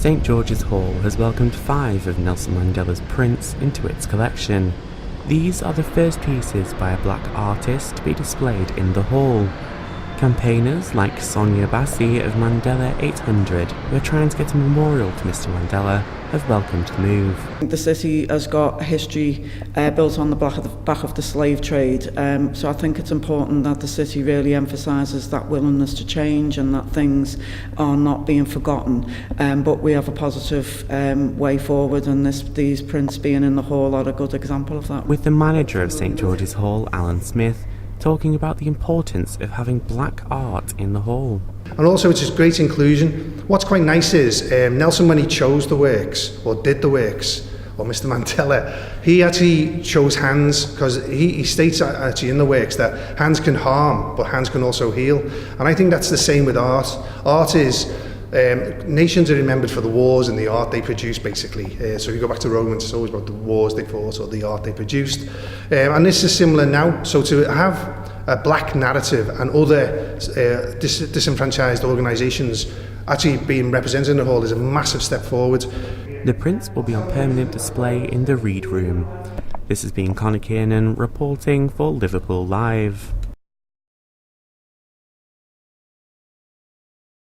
St George's Hall has welcomed 5 of Nelson Mandela's prints into its collection. These are the first pieces by a black artist to be displayed in the hall. Campaigners like Sonia Bassi of Mandela 800, who are trying to get a memorial to Mr Mandela, have welcomed the move. The city has got a history built on the back of the slave trade, so I think it's important that the city really emphasises that willingness to change and that things are not being forgotten, but we have a positive way forward, and these prints being in the hall are a good example of that. With the manager of St George's Hall, Alan Smith, talking about the importance of having black art in the hall. And also it's a great inclusion. What's quite nice is Nelson, when he chose the works, or did the works, or Mr Mandela, he actually chose hands, because he states actually in the works that hands can harm, but hands can also heal. And I think that's the same with art. Art is, nations are remembered for the wars and the art they produced, basically. So if you go back to Romans, it's always about the wars they fought or the art they produced. And this is similar now. So to have a black narrative and other disenfranchised organisations actually being represented in the hall is a massive step forward. The prints will be on permanent display in the Read Room. This has been Kiernan reporting for Liverpool Live.